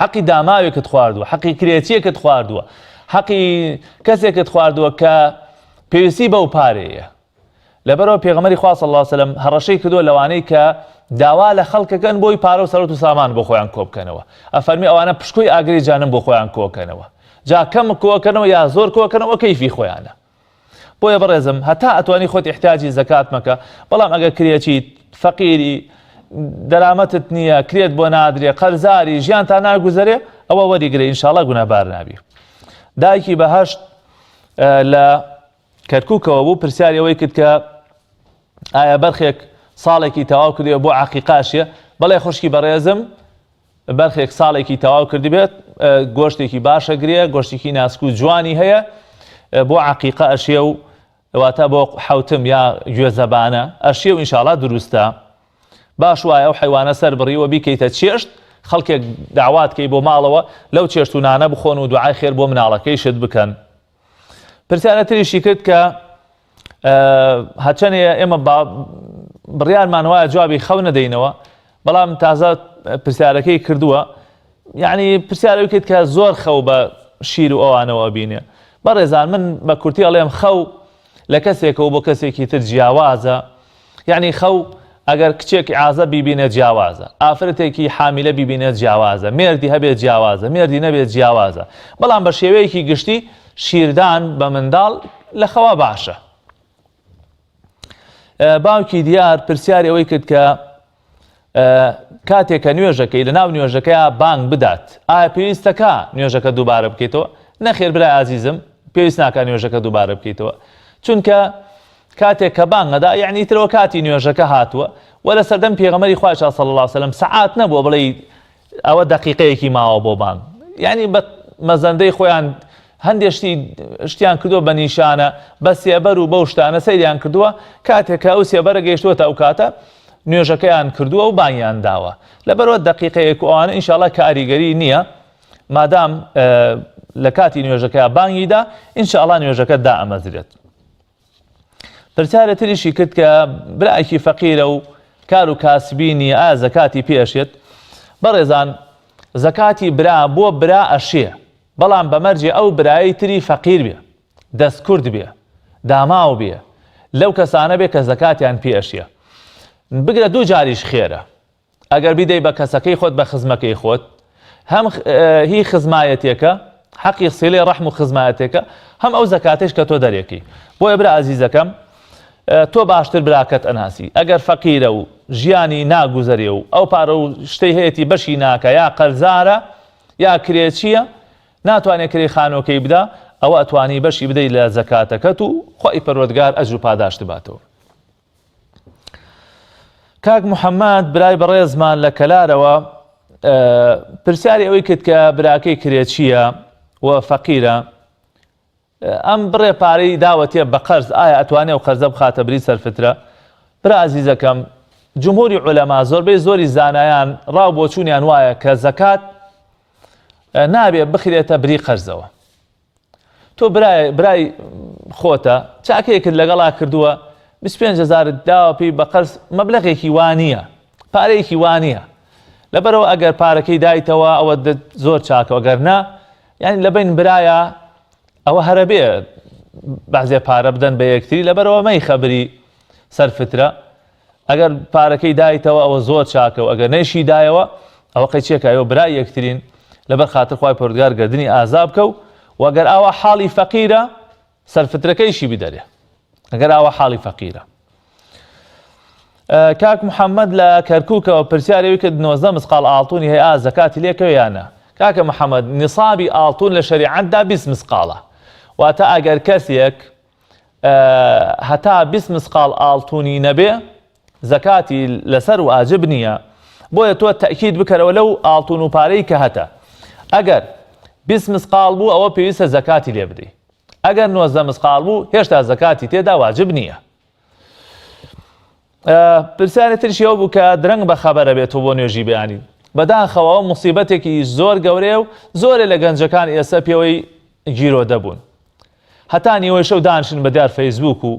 حەقی داماوێکت خواردووە حەقی کرێچیەکت خواردووە حەقی کەسێکت خواردووە کە پێویستی بەو پارەیە لەبەرەوە پێغەمبەری خوا صلی الله علیه وسلم هەڕەشەی کردووە لەوانەی کە داوا لە خەڵکەکەن بۆی پارە و سەرەوت و سامان بۆ خۆیان کۆبکەنەوە ئەفەرمی ئەوانە پشکۆی ئاگری جانم بۆ خۆیان کۆکەنەوە جا کەم کۆکەنەوە یا زۆر کۆکەنەوە کەیفی خۆیانە بۆیە بەڕێزم هەتا ئەتوانی خۆت احتیاجی زەکات مەکە بەڵام ئەگەر کرێچیت فەقیری دەرامەتت نییە کرێت بۆ نادرێ قەرزاری ژیانتان ناگوزەرێ ئەوە وەریگرە ئینشاڵڵا گوناهبار نابی دایکی بەهەشت لە کەرکووکەوە بوو پرسیاری ئەوەی کرد کە ئایا بەرخێک ساڵێکی تەواو کردووە بۆ عەقیقاشیە بەڵێ خوشکی بەڕێزم بەرخێک ساڵێکی تەواو کردی بێت گۆشتێکی باشە گرێ گۆشتێکی ناسک و جوانی هەیە بۆ عەقیقە ئەشێ و واتە بۆ حەوتم یا گوێزەبانە ئەشێ و ئینشاڵڵا دروستە باش وایە و حیوانە سەر بڕیوە بیکەیتە چێشت خەڵکێک داواتکەی بۆ ماڵەوە لەو چێشت و نانە بخۆن و دوعای خێر بۆ مناڵەکەی شت بکەن پرسیارە تریشی کرد کە هەچەنێ ئێمە بڕیارمان وایە جوابی خەو نەدەینەوە بەڵام تازە پرسیارەکەی کردووە یعنی پرسیارەوەی کرد کە زۆر خەو بە شیر و ئەوانەوە بینێ بەڕێزان من بە کورتی ئەڵێم خەو لە کەسێکەوە بۆ کەسێکی تر جیاوازە یعنی خەو ئەگەر کچێکی عازە بیبینێت جیاوازە ئافرەتێکی حامیلە بیبینێت جیاوازە مێردی هەبێت جیاوازە مێردی نەبێت جیاوازە بەڵام بە شێوەیەکی گشتی شیردان بە منداڵ لە خەوا باشە باوکی دیار پرسیاری ئەوەی کرد کە کاتێک کە نوێژەکەی لە ناو نوێژەکەیە بانگ بدات ئایا پێویستەکە نوێژەکە دووبارە بکەیتەوە نەخێر برای عزیزم پێویست ناکە نوێژەکە دووبارە بکەیتەوە چونکە کاتێک کە بانگ ئەدا یعنی ترەوە کاتی نوێژەکە هاتووە و لە سەردەم پێغەمبەری خوا صلی الله علیه وسلم سەعات نەبووە بڵێ ئەوە دەقیقەیەکی ماوە بۆ بانگ یعنی بە مەزەندەی خۆیان هەندێک شتیان کردووە بە نیشانە بە سێبەر و بەو شتانە سەیریان کردووە کاتێک کە ئەو سێبەرە گەیشتووەتە ئەو کاتە نوێژەکەیان کردووە و بانگیان داوە لەبەرەوە دەقیقەیەک و ئەوانە ئینشاڵڵا کاریگەری نییە مادام لە کاتی نوێژەکەیە بانگیدا ئینشاءڵڵا نوێژەکە دائەمەزرێت پرسیارە تریشی کرد کە برایەکی فەقیرە و کار و کاسبینی ئایا زەکاتی پێشێت. بەڕێزان زەکاتی برا بۆ برا ئەشێ، بەڵام بەمەرجێ ئەو برایی تری فەقیر بێ، دەستکورد بێ، داماو بێ، لەو کەسانە بێ کە زەکاتیان پێشیە. بگرە دوو جاریش خێرە. ئەگەر بیدەی بە کەسەکەی خۆت بە خزمەکەی خۆت، هەم هی خزمایەتێکە، حەقی سیلەی ڕەحم و خزمایەتێکە، هەم ئەو زەکاتش کە تۆ دەرێکی. بۆیە برا ئازیزەکەم تۆ باشتر براکەت ئەناسی. ئەگەر فەقیرە و ژیانی ناگوزەرێ و ئەو پارە و شتەی هەیەی بەشی ناکە، یا قەرزارە یا کرێچیە، ناتوانێت کرێی خانۆکەی بدا، ئەوە ئەتوانی بەشی بدەی لە زەکاتەکەت و خۆی پەروەردگار ئەجر و پاداشت باتەوە. کاک محەممەد برای بەڕێزمان لە کەلارەوە پرسیاری ئەوەی کرد کە براکەی کرێچیە و فەقیرە، ئەم بڕێ پارەی داوەتێ بە قەرز، ئایا ئەتوانێ و قەرزە بخاتە بری سەرفترە؟ برا ئازیزەکەم، جمهوری عولەما زۆربەی زۆری زانایان ڕاو بۆ چوونیان وایە کە زەکات نابێ بخرێتە بری قەرزەوە. تۆ برای خۆتە چاکەیەکت لەگەڵا کردووە 25,000 داوە پێی بە قەرز، مەبلەغێکی وانییە، پارەیەکی وانییە. لەبەرەوە ئەگەر پارەکەی دایتەوە ئەوە زۆر چاکە، ئەگەر نا یعنی لەبین برایە ئەوە هەرە بێ بەعزێ پارە بدەن بە یەکتری، لەبەرەوە مەی خەبری سەرفترە. ئەگەر پارەکەی دایتەوە ئەوە زۆر چاکە و ئەگەر نەیشی دایەوە ئەوە قەیچێکایەوە برای یەکترین، لەبەر خاتر خوای پەروەردگار گردنی ئازاب بکە و وەگەر ئاوا حاڵی فەقیرە سەرفترەکەیشی بدەرێ، ئەگەر ئاوا حاڵی فەقیرە. کاک محەممەد لە کەرکووکەوە پرسیارەوەی کرد 19 مسقال ئاڵتونی هەیە زەکاتی لێکەوە یانە؟ کاکە محەممەد، نیسابی ئاڵتون لە شەریعەتدا 20 مسقالە، واتە ئەگەر کەسێک هەتا 20 مسقال ئاڵتونی نەبێ زەکاتی لەسەر واجب نییە. بۆیە تۆ تەکید بکەرەوە لەو ئاڵتون و پارەی کە هەتە. ئەگەر 20 مسقال بوو ئەوە پێویستە زەکاتی لێ بدەی. ئەگەر 19 مسقال بوو هێشتا زەکاتی تێدا واجب نییە. پرسیارە تریشی ئەو بوو کە درەنگ بە خەبەرە بێتەوە بۆ نوێژی بەیانی. بەداخەوە موسیبەتێکی زۆر گەورەیە و زۆرە لە گەنجەکان ئێستا پێوەی گیرۆ دەبوون. هەتا نیوەی شەو دانشن بە دیار فەیسبوک و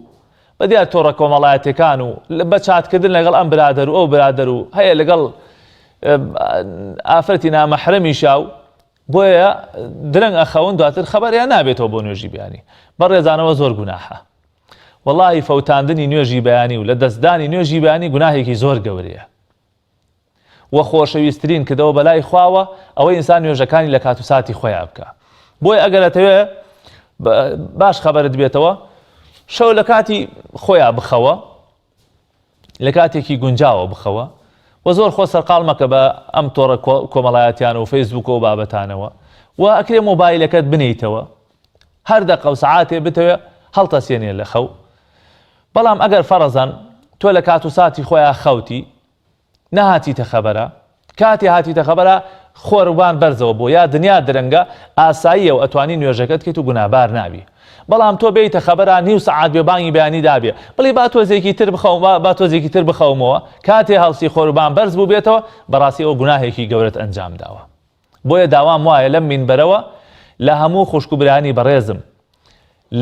بە دیار تۆڕە کۆمەڵایەتەکان و بە چاتکردن لەگەڵ ئەم برادەر و ئەو برادەر و هەیە لەگەڵ ئافرەتی نامەحرەمی شاو، بۆیە درەنگ ئەخەون دواتر خەبەریان نابێتەوە بۆ نوێژی بەیانی. بەڕێزانەوە زۆر گوناحە. وەڵاهی فەوتاندنی نوێژی بەیانی و لە دەستدانی نوێژی بەیانی گوناهێکی زۆر گەورەیە. وە خۆشەویستترین کردەوە بەلای خواوە ئەوەی ئینسان نوێژەکانی لە کات و ساتی خۆیان بکە. بۆیە ئەگەر ئەتەوێ باش خەبەرت بێتەوە، شەو لە کاتی خۆیان بخەوە، لە کاتێکی گونجاوە بخەوە، و زۆر خۆ سەرقاڵ مەکە بە ئەم تۆڕە کۆمەڵایەتیان و فەیسبوک و بابەتانەوە، و ئەکرێ مۆبایلەکەت بنیتەوە، هەر دەقە و سەعاتێ بتەوێ هەڵتەسێنێ لە خەو. بەڵام ئەگەر فەرەزەن تۆ لە کات و ساتی خۆیان خەوتی، نەهاتیتە خەبەرە، کاتی هاتیتە خەبەرە خۆربان بەرزەوە بۆ یا دنیا درەنگە ئاساییە و ئەتوانی نوێژەکەت کەیت و گونابار نابی. بەڵام تۆ بێیتە خەبەرە نیو سەعات بێ بانگی بەیانی دابێ، بڵی با تۆزێکی تر بخەوم، با تۆزێکی تر بخەومەوە، کاتێ هەڵسی خۆربان بەرز بوو بێتەوە، بەڕاستی ئەوە گوناهێکی گەورەت ئەنجام داوە. بۆیە داوام وایە لەم مینبەرەوە لە هەموو خوشک و برانی بەڕێزم،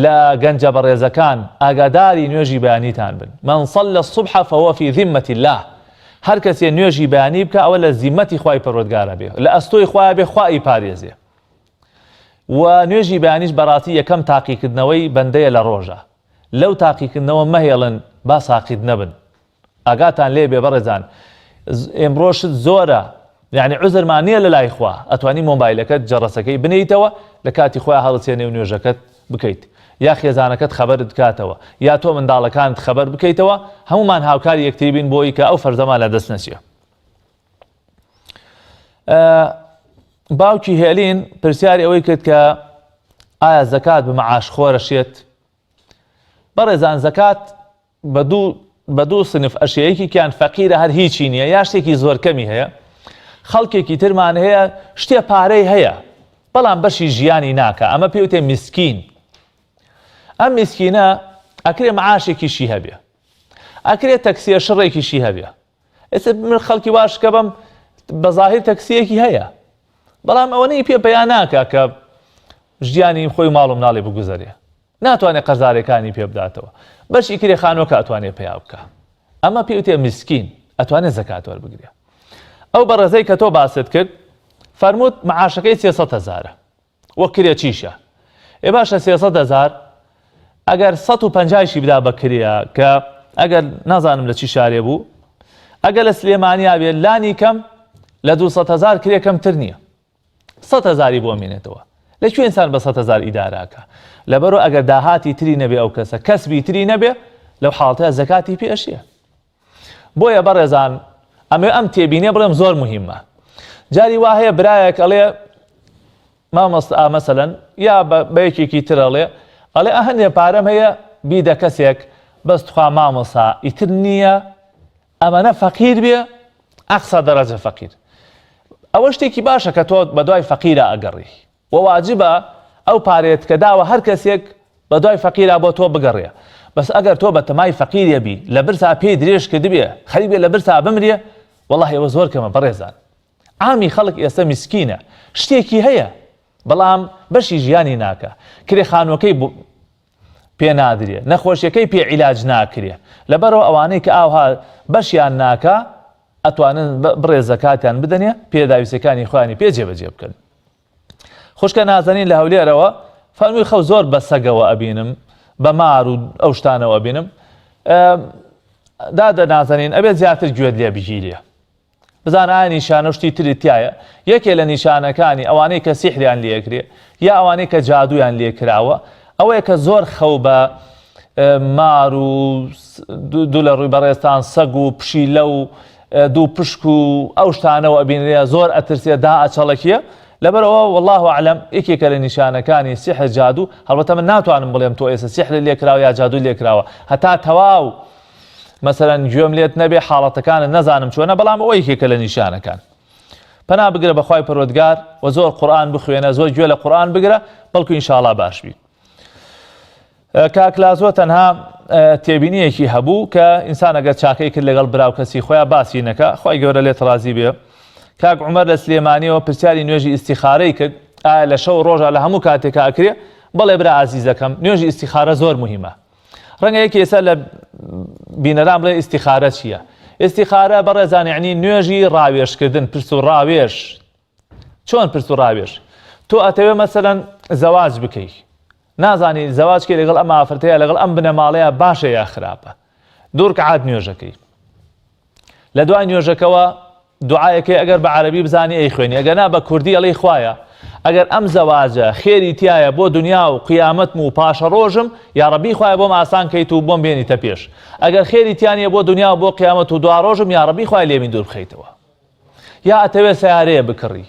لە گەنجە بەڕێزەکان ئاگاداری نوێژی بەیانیتان بن. من صلى الصبح فهو في ذمة الله. هەر کەسێ نوێژی بەیانی بکە ئەوە لە زیمەتی خوای پەروەردگارە بێ، لە ئەستۆی خوایە بێ، خوای پارێزێ. و نوێژی بەیانیش بەڕاستی یەکەم تاقیکردنەوەی بەندەیە لە ڕۆژە. لەو تاقیکردنەوە مەهێڵن با ساقید نەبن. ئاگاتان لێ بێ بەڕێزان، ئێمڕۆشت زۆرە، یعنی عوزرمان نییە لە لای خوا، ئەتوانی مۆبایلەکەت جەڕەسەکەی بنیتەوە لە کاتی خۆیان هەڵسێنێ و نوێژەکەت بکەیت، یا خێزانەکەت خەبەرت بکاتەوە، یا تۆ منداڵەکانت خەبەر بکەیتەوە، هەمومان هاوکاری یەکتری بین بۆی کە ئەو فەرزەمان لە دەست نەچێ. باوکی هێلین پرسیاری ئەوەی کرد کە ئایا زەکات بە مەعاش خۆرەشێت؟ بەڕێزان زەکات بە دوو سنف ئەشیەیەکی کیان فەقیرە هەر هیچی نییە، یا شتێکی زۆر کەمی هەیە، خەڵکێکی ترمان هەیە شتێ پارەی هەیە بەڵام بەشی ژیانی ناکە، ئەمە پێوتێ میسکین. ئەم میسکینە ئەکرێ مەعاشێکیشی هەبێ، ئەکرێ تەکسیە شڕێکیشی هەبێ. ئێستا من خەڵکی واش کە بەم بەظاهر تەکسیەکی هەیە، بەڵام ئەوەنەی پێ بەیان ناکە کە ژیانی خۆی ماڵ و مناڵی بگوزەرێ. ناتوانێت قەرزارەکانی پێ بداتەوە بەشی کرێ خانووەکە ئەتوانێت پێیا بکە ئەمە پێوتێ مسکین ئەتوانێت زەکات وەربگرێ ئەو بە ڕێزەی کە تۆ باست کرد فەرمووت معاشەکەی 300,000 وەک کرێ چیشە ئێ باشە 300,000 ئەگەر 150شی بدا بە کرێە کە ئەگەر نازانم لە چی شارێ بوو ئەگەر لە سلێمانیا بێت لانی کەم لە 200,000 کرێ کەمتر نییە 100,000 بۆ مێنێتەوە لەکوێ ئینسان بە 100,000 ئیداراکە لەبەرەوە ئەگەر داهاتی تری نەبێ ئەو کەسە کەسبی تری نەبێ لەو حاڵەتەیە زەکاتی پێشیە بۆیە بەڕێزان ئەم تێبینێ بڵێم زۆر مهمە جاری وا هەیە برایەک ئەڵێ مامۆستا مەسەلەن یا بە یەکێکی تر ئەڵێ هەندێک پارەم هەیە بیدە کەسێک بەستخوا مامۆستا ئیتر نییە ئەمەنە فەقیر بێ ئەقسا دەرەجە فەقیر ئەوە شتێکی باشە کە تۆ بە دوای فەقیرە ئەگەڕی و واجبە ئەو پارێت کە داوە هەر کەسێک بە دوای فەقیرە بۆ تۆ بگەڕێ بەس ئەگەر تۆ بە تەمای فەقیرە بی لە برسا پێی درێژ کردبێ خەریبێ لە برسا بمرێ وەڵڵاهی ئەوە زۆر کەمە بەڕێزان عامی خەڵک ئێستا میسکینە شتێکی هەیە بەڵام بەشی ژیانی ناکە کرێ خانووەکەی پێ نادرێ نەخۆشیەکەی پێ عیلاج ناکرێ لەبەرەوە ئەوانەی کە ئاوها بەشیان ناکە ئەتوانن بڕێ زەکاتیان بدەنێ پێداویستەکانی خۆیانی پێ جێبەجێ بکەن خوشکە نازەنین لە هەولێرەوە فەرمووی خەو زۆر بە سەگەوە ئەبینم بە مار و ئەو شتانەوە ئەبینم دادە نازەنین ئەبێت زیاتر گوێت لێ بگیرێ بزانە ئایا نیشانە شتی تری تایە یەکێ لە نیشانەکانی ئەوانەی کە سیحریان لێکرێ یا ئەوانەی کە جادویان لێکراوە ئەوەیە کە زۆر خەو بە مار و دوو لە ڕووی بەڕێستان سەگ و پشیلە و دوو پشک و ئەو شتانەوە ئەبینرێ زۆر ئەترسێ دا ئەچەڵەکیە لەبەرەوە والله ئەعلەم یەکێکە لە نیشانەکانی سیحر جادو هەڵبەتە من ناتوانم بڵێم تۆ ئێستا سیحر لێکراوە یا جادو لێکراوە هەتا تەواو مەسەلەن گوێم لێت نەبێ حاڵەتەکانت نەزانم چۆنە بەڵام ئەوە یەکێکە لە نیشانەکان پەنا بگرە بەخوای پەروەردگار و زۆر قورئان بخوێنە زۆر گوێ لە قورئان بگرە بەڵکو ئینشاءڵڵا باش بیت کاکلازۆ تەنها تێبینیەکی هەبوو کە ئینسان ئەگەر چاکەی کرد لەگەڵ براو کەسی خۆیان باسی نەکە خۆی گەورە لێت ڕازی بێ کاک عومەر لە سلێمانیەوە پرسیاری نوێژی ئیستیخارەی کرد ئایا لە شەو ڕۆژە لە هەموو کاتێکا ئەکرێ بەڵێ برا عەزیزەکەم نوێژی ئیستیخارە زۆر مهمە ڕەنگە یەکی ئێستا لە بینەران بڵێ ئیستیخارە چییە ئیستیخارە بەڕێزان یعنی نوێژی ڕاوێشکردن پرس و ڕاوێش چۆن پرس و ڕاوێش تۆ ئەتەوێ مەسەلەن زەواج بکەی نازانی زەواجکەی لەگەڵ ئەم ئافرەتەیە لەگەڵ ئەم بنەماڵەیە باشە یا خراپە دوو ڕکعات نوێژەکەی لە دوای نوێژەکەوە دوعایەکەی ئەگەر بە عەرەبی بزانی ئەی خوێنی ئەگەر نا بە کوردی ئەڵێی خوایە ئەگەر ئەم زەواجە خێری تایە بۆ دنیا و قیامەتم و پاشە ڕۆژم یا ڕەبی خوایە بۆم ئاسان کەیت و بۆم بێنیتە پێش ئەگەر خێری تیانە بۆ دنیا و بۆ قیامەت و دوا ڕۆژم یا ڕەبی خوای لێمی دوور بخەیتەوە یا ئەتەوێت سیارەیە بکڕی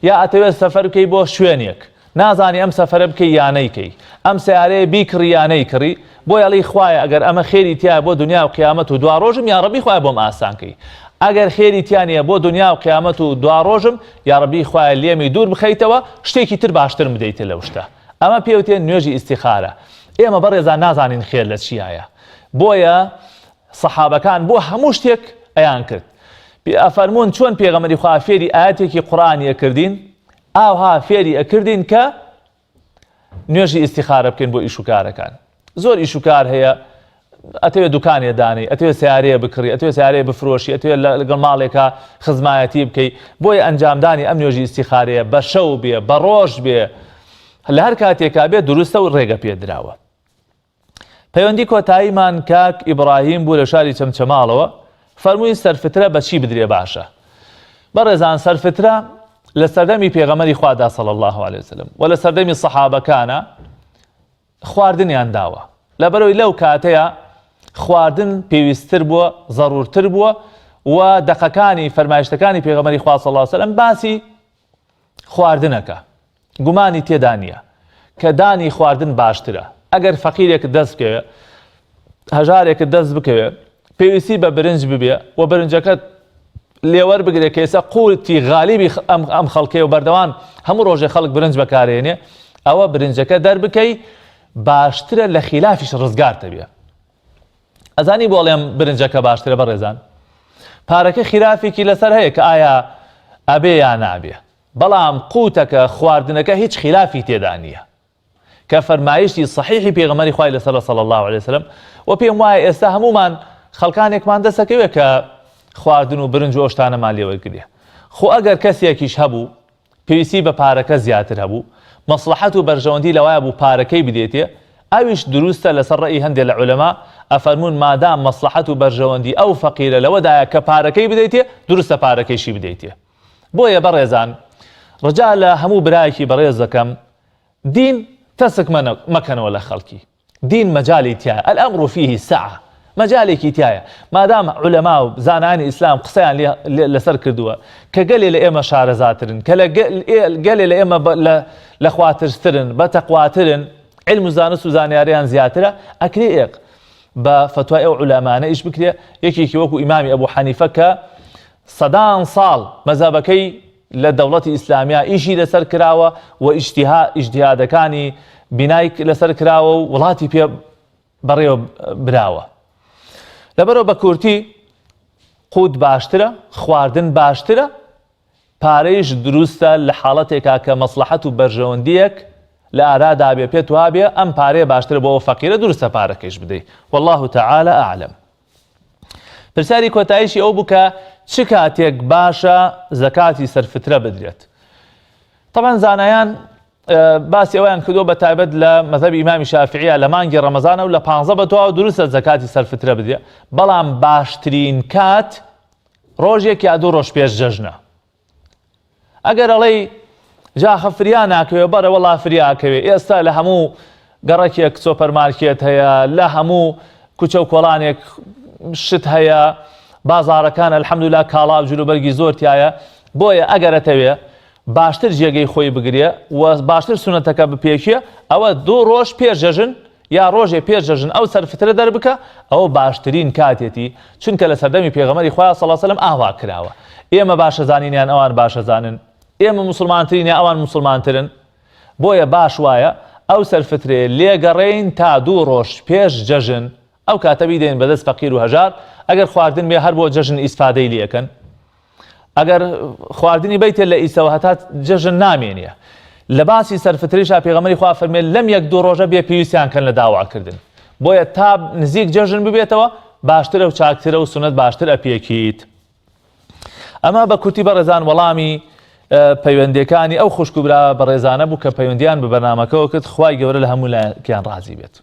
یا ئەتەوێت سەفەر بکەی بۆ شوێنێک نازانی ئەم سەفەرە بکەی یانەی کەی ئەم سیارەیە بیکڕی یانەی کڕی بۆی ئەڵێی خوایە ئەگەر ئەمە خێری تایە بۆ دنیا و قیامەت و دوا ڕۆژم یا ڕەبی خوایە بۆم ئاسان کەی ئەگەر خێری تیانە بۆ دنیا و قیامەت و دوا ڕۆژم یا ڕەبی خوایە لێمی دوور بخەیتەوە شتێکی تر باشتر بدەیتە لەو شتە ئەمە پێوتێن نوێژی ئیستیخارە ئێمە بەڕێزان نازانین خێر لە چیایە بۆیە سەحابەکان بۆ هەموو شتێک ئەیان کرد ئەفەرموون چۆن پێغەمبەری خوا فێری ئاەتێکی قورئانی ئەکردین ئاوها فێری ئەکردین کە نوێژی ئیستیخارە بکەین بۆ ئیشوکارەکان زۆر ئیشوکار هەیە ئەتەوێت دوکانێ دانەی ئەتەوێت سیارەیە بکڕی ئەتەوێت سیارەیە بفرۆشی ئەتەوێت لەگەڵ ماڵێکە خزمایەتی بکەی بۆی ئەنجامدانی ئەم نوێژی ئیستیخارەیە بە شەو بێ بە ڕۆژ بێ لە هەر کاتێکا بێ دروستە و ڕێگە پێدراوە پەیوەندی کۆتاییمان کاک ئیبراهیم بوو لە شاری چەمچەماڵەوە فەرمووی سەرفترە بە چی بدرێ باشە بەڕێزان سەرفترە لە سەردەمی پێغەمبەری خوادا صلی الله علیه وسلم و لە سەردەمی سەحابەکانە خواردنیان داوە لەبەرەوەی لەو کاتەیە خواردن پێویستتر بووە زەڕورتر بووە و دەقەکانی فەرمایشتەکانی پێغەمبەری خوا صلی الله علیه وسلم باسی خواردنەکە گومانی تێدا نییە کە دانی خواردن باشترە ئەگەر فەقیرێکت دەست بکەوێ هەژارێکت دەست بکەوێ پێویستی بە برنج ببێ و برنجەکەت لێوەر بگرێت کە ئێستا قوڵی غالیبی ئەم خەڵکەیە و بەردەوام هەموو ڕۆژێ خەڵک برنج بەکارێنێ ئەوە برنجەکە دەربکەی باشترە لە خلافیش ڕزگارتە بێ ئەزانی بۆڵێم برنجەکە باشترە بەڕێزان پارەکە خلافێکی لەسەر هەیە کە ئایا ئەبێ یا نابێ بەڵام قوتەکە خواردنەکە هیچ خلافی تێدا نییە کە فەرمایشتی صحیحی پێغەمبەری خوای لەسەر صلی الله عليه وسلم و پێم وایە ئێستا هەمومان خەڵکانێکمان دەسەکەوێت کە خواردن و برنج و ئەوشتانە مالیەوەگرێ. خۆ ئەگەر کەسێکیش هەبوو پێویستی بە پارەکە زیاتر هەبوو، مەسلحەت و بەرژەوەندی لەوایە بوو پارەکەی بدێتێ، ئەویش دروستە لەسەر ڕێی هەندێک لە عولەما ئەفەرمون مادام مەسلحەت و بەرژەوەندی ئەو فەقیرە لەوەدایە کە پارەکەی بدەیتێ دروستە پارەکەیشی بدەیتێ. بۆیە بەڕێزان ڕجا لە هەموو برایەکی بەڕێز دەکەم دین تەسک مەکەنەوە لە خەڵکی. دین مەجالی تایە، الأمر فيه سعة، مەجالێکی تایە. مادام عولەما و زانانی ئیسلام قسەیان لەسەر کردووە کە گەلێ لە ئێمە شارەزاترن، کە گەلێ لە ئێمە لە خواترترن، بە تەقواترن، علم و زانست و زانیاریان زیاترە، ئەکرێ ئێق بە فتوای ئەو عولەمانە ئیش بکرێ. یەکێکی وەکو ئیمامی ئەبوو حەنیفە کە سەدان ساڵ مەزەبەکەی لە دەوڵەتی ئیسلامیا ئیشی لەسەر کراوە و ئیجتیهادەکانی بینای لەسەر کراوە و وڵاتی پێ بەڕێوە براوە. لەبەرەوە بە کورتی قوت باشترە، خواردن باشترە، پارەیش دروستە لە حاڵەتێکا کە مەسلحەت و بەرژەوەندیەک لە ئارادا بێ پێت وابێ ئەم پارەیە باشترە بۆ ئەو فەقیرە دروستە پارەکەیش بدەیت. والله تعالى أعلم. پرسیاری کۆتاییشی ئەو بوو کە چ کاتێک باشە زەکاتی سەرفترە بدرێت. طبعا زانایان باسی ئەویان کردو بە تایبەت لە مەذهەبی ئیمامی شافعیە لە مانگی ڕەمەزانە و لە 15 بەتەواو دروستە زەکاتی سەرفترە بدرێت، بەڵام باشترین کات ڕۆژێک یا دوو ڕۆژ پێش جەژنە. ئەگەر ئەڵێی جاخە فریا ناکەوێ بەرە وەڵا فریاکەوێ، ئێستا لە هەموو گەڕێکێک سۆپەرمارکێت هەیە، لە هەموو کوچە و کۆڵانێک شت هەیە، بازارەکان الحەمدوللا کاڵا و جلوبەرگی زۆر تایە. بۆیە ئەگەرەتەوێ باشتر جێگەی خۆی بگرێ و باشتر سونەتەکە بپێکیە، ئەوە دوو ڕۆژ پێش جەژن یا ڕۆژێ پێش جەژن ئەو سەرفترە دەربکە، ئەوە باشترین کاتێتی، چونکە لە سەردەمی پێغەمبەری خوا صلی الله علیه وسلم ئاوا کراوە. ئێمە باشەزانینیان ئەوان باشەزانن، ئێمە موسڵمانترین ئەوان موسڵمانترن. بۆیە باش وایە ئەو سەرفترێ لێگەڕێین تا دوو ڕۆژ پێش جەژن، ئەو کاتە بیدەین بەدەست فەقیر و هەژار. ئەگەر خواردن بێ هەر بۆ جەژن ئیسفادەی لێکەن، ئەگەر خواردنی بیتێ لە ئیسەوە هەتا جەژن نامێنیە. لە باسی سەرفتریشا پێغەمبەری خوا فەرمێ لەم یەک دوو ڕۆژە بێ پێویستیان کەن لە داواکردن. بۆیە تا نزیک جەژن ببێتەوە باشترە و چاکترە و سونەت باشتر ئەپێکیت. ئەمە بە کورتی بەڕێزان وەڵامی پەیوەندیەکانی ئەو خوشک و برا بەڕێزانە بوو کە پەیوەندیان بە بەرنامەکەەوە کرد. خوای گەورە لە هەموو لایەکیان ڕازی بێت.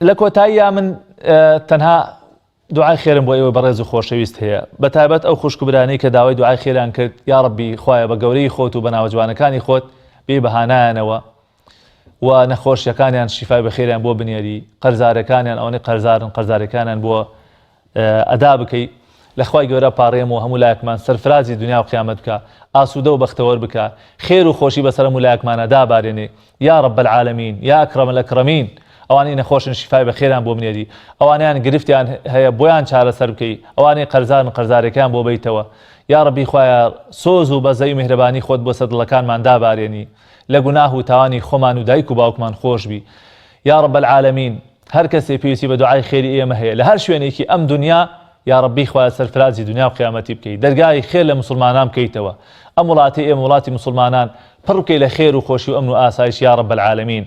لە کۆتاییە من تەنها دوعای خێرم بۆ ئێوە بەڕێز و خۆشەویست هەیە، بە تایبەت ئەو خوشک و برانەی کە داوای دوعای خێران کرد. یا ڕەبی خوایە بە گەورەی خۆت و بە ناوەجوانەکانی خۆت بێ بەهانایانەوە و نەخۆشیەکانیان شیفای بەخێریان بۆ بنێری، قەرزارەکانیان ئەوەی قەرزارن قەرزارەکانیان بۆ ئەدا بکەی. لە خوای گەورە پاڕێمەوە هەموو لایەکمان سەرفرازی دنیا و قیامەت بکە، ئاسوودە و بەختەوەر بکە، خێر و خۆشی بەسەر هەموو لایەکمانە دابارێنێ. یا رب العالمین، یا ئەکرەم الئەکرەمین. ئەوانەی نەخۆشن شیفای بەخێران بۆ بنێری، ئەوانیان گرفتیان هەیە بۆیان چارەسەر بکەی، ئەوانەی قەرزارن قەرزارەکان بۆ بیتەوە. یا ڕەبی خوایە سۆز و بەزەی و میهرەبانی خۆت بۆ سەدڵەکانمان دابارێنی، لە گوناه و تاوانی خۆمان و دایک و باوکمان خۆش بی. یا رب العالمین، هەر کەسێ پێویستی بە دوعای خێری ئێمە هەیە لە هەر شوێنێکی ئەم دنیا، یا ڕەبی خوایە سەرفرازی دنیا و قیامەتی بکەی، دەرگای خێر لە مسلمانان بکەیتەوە. ئەم وڵاتی ئێمە وڵاتی مسلمانان پڕ بکەی لە خێر و خۆشی و ئەمن و ئاسایش. یا رب العالمین،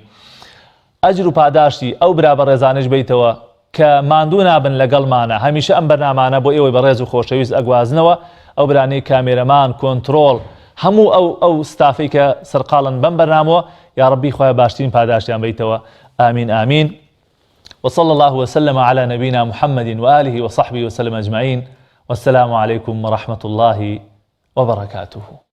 ئەجر و پاداشتی ئەو برا بەڕێزانش بیتەوە کە ماندوو نابن لەگەڵمانە، هەمیشە ئەم بەرنامانە بۆ ئێوەی بەڕێز و خۆشەویست ئەگوازنەوە، ئەو برانەی کامێرەمان، کۆنتڕۆڵ، هەموو ئەو ستافەی کە سەرقاڵن بەم بەرنامەوە. یا ڕەبی خوایە باشترین پاداشتیان بیتەوە. آمین آمین. وصلى الله وسلم على نبينا محمد وآله وصحبه وسلم أجمعين. والسلام عليكم ورحمة الله وبركاته.